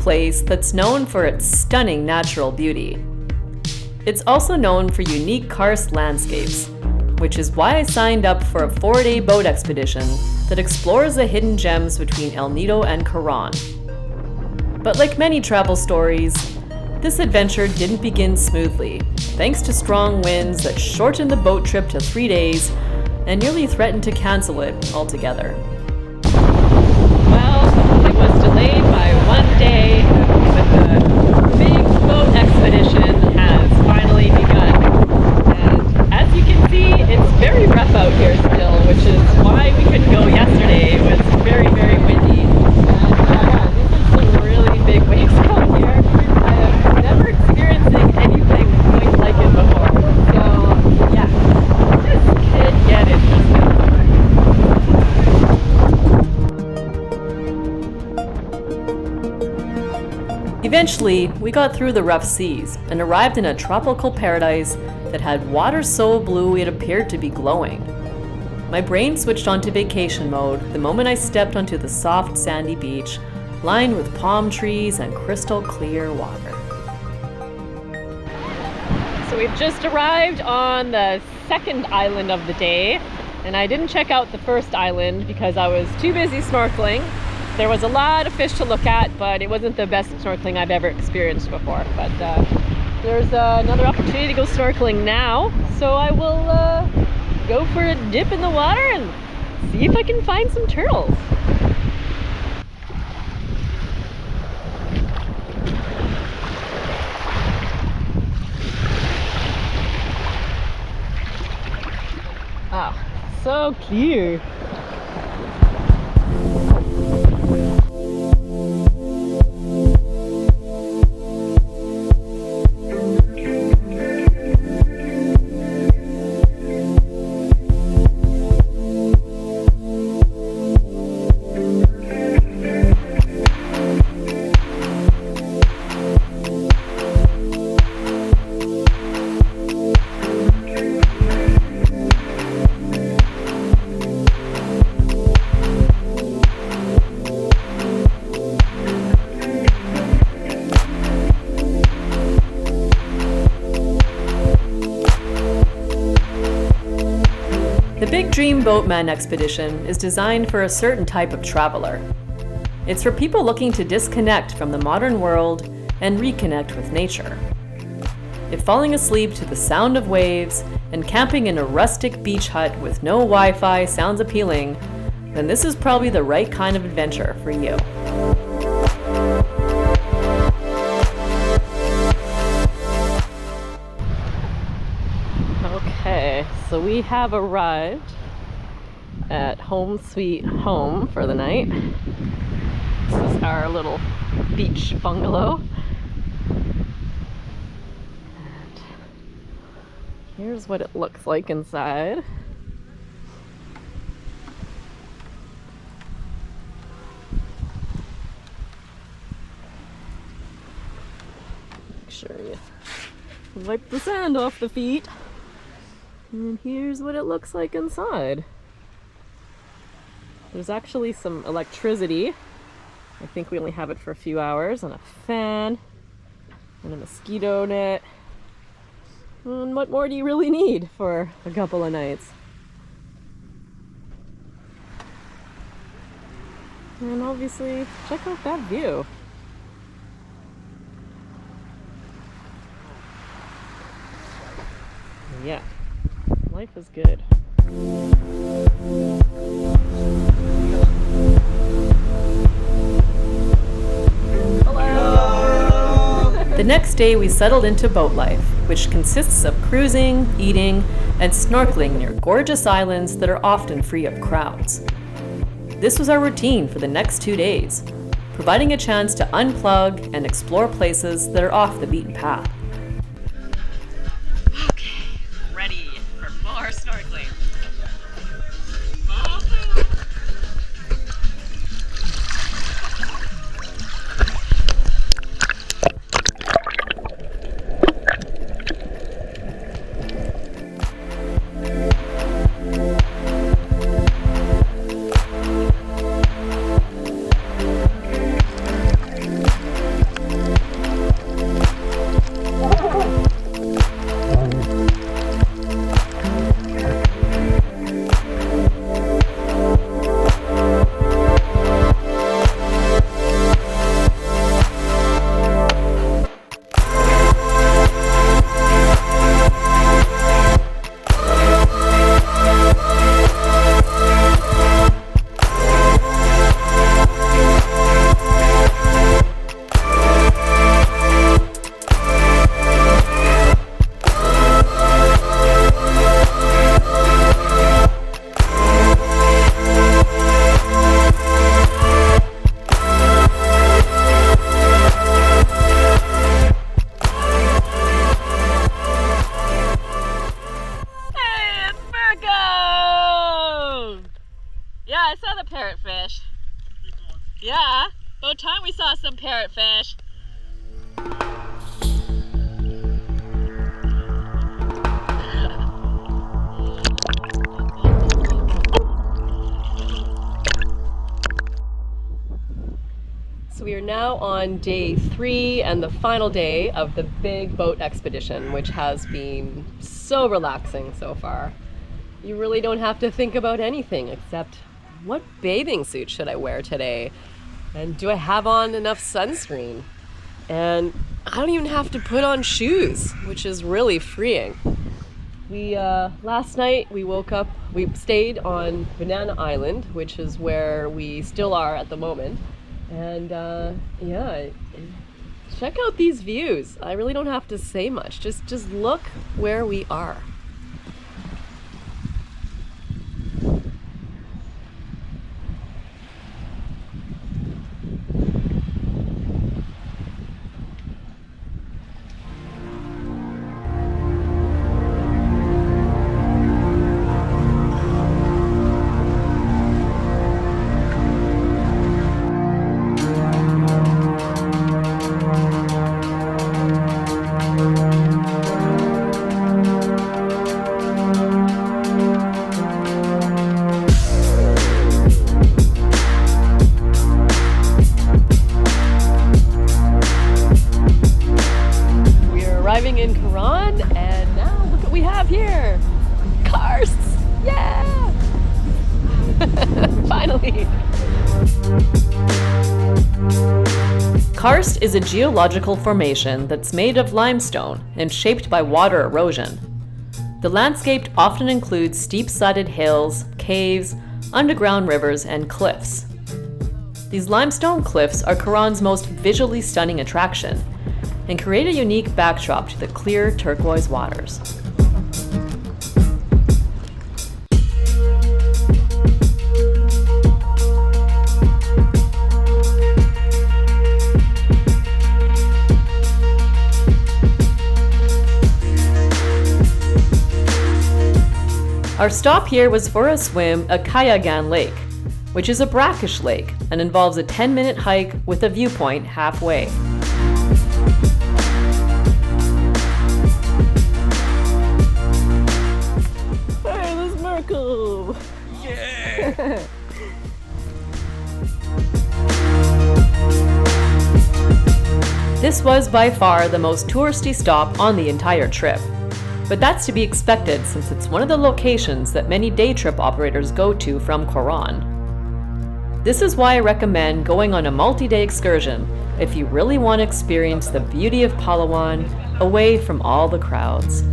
place that's known for its stunning natural beauty. It's also known for unique karst landscapes, which is why I signed up for a 4-day boat expedition that explores the hidden gems between El Nido and Coron. But like many travel stories, this adventure didn't begin smoothly, thanks to strong winds that shortened the boat trip to 3 days and nearly threatened to cancel it altogether. Well, it was delayed by 1 day, but the big boat expedition has finally begun. And as you can see, it's very rough out here still, which is why we couldn't go yesterday. It was very, very windy. And these are some really big waves out here. I have never experienced anything quite like it before. So, yeah, this could get interesting. Eventually, we got through the rough seas and arrived in a tropical paradise that had water so blue it appeared to be glowing. My brain switched onto vacation mode the moment I stepped onto the soft sandy beach, lined with palm trees and crystal clear water. So we've just arrived on the second island of the day, and I didn't check out the first island because I was too busy snorkeling. There was a lot of fish to look at, but it wasn't the best snorkeling I've ever experienced before. But there's another opportunity to go snorkeling now, so I will go for a dip in the water and see if I can find some turtles. Ah, so cute. The Big Dream Boatman expedition is designed for a certain type of traveler. It's for people looking to disconnect from the modern world and reconnect with nature. If falling asleep to the sound of waves and camping in a rustic beach hut with no Wi-Fi sounds appealing, then this is probably the right kind of adventure for you. Okay, so we have arrived at Home Sweet Home for the night. This is our little beach bungalow. And here's what it looks like inside. Make sure you wipe the sand off the feet. And here's what it looks like inside. There's actually some electricity. I think we only have it for a few hours, and a fan, and a mosquito net. And what more do you really need for a couple of nights? And obviously, check out that view. Yeah. Life is good. Hello! The next day we settled into boat life, which consists of cruising, eating, and snorkeling near gorgeous islands that are often free of crowds. This was our routine for the next 2 days, providing a chance to unplug and explore places that are off the beaten path. Snorkeling. we saw some parrotfish. So we are now on day 3 and the final day of the big boat expedition, which has been so relaxing so far. You really don't have to think about anything except what bathing suit should I wear today? And do I have on enough sunscreen? And I don't even have to put on shoes, which is really freeing. We last night we woke up, we stayed on Banana Island, which is where we still are at the moment. And yeah, check out these views. I really don't have to say much. Just look where we are. Arriving in Coron, and now look what we have here. Karsts! Yeah! Finally! Karst is a geological formation that's made of limestone and shaped by water erosion. The landscape often includes steep-sided hills, caves, underground rivers, and cliffs. These limestone cliffs are Coron's most visually stunning attraction, and create a unique backdrop to the clear turquoise waters. Our stop here was for a swim at Kayagan Lake, which is a brackish lake and involves a 10-minute hike with a viewpoint halfway. Mirko! Yeah! This was by far the most touristy stop on the entire trip. But that's to be expected since it's one of the locations that many day trip operators go to from Coron. This is why I recommend going on a multi-day excursion if you really want to experience the beauty of Palawan away from all the crowds.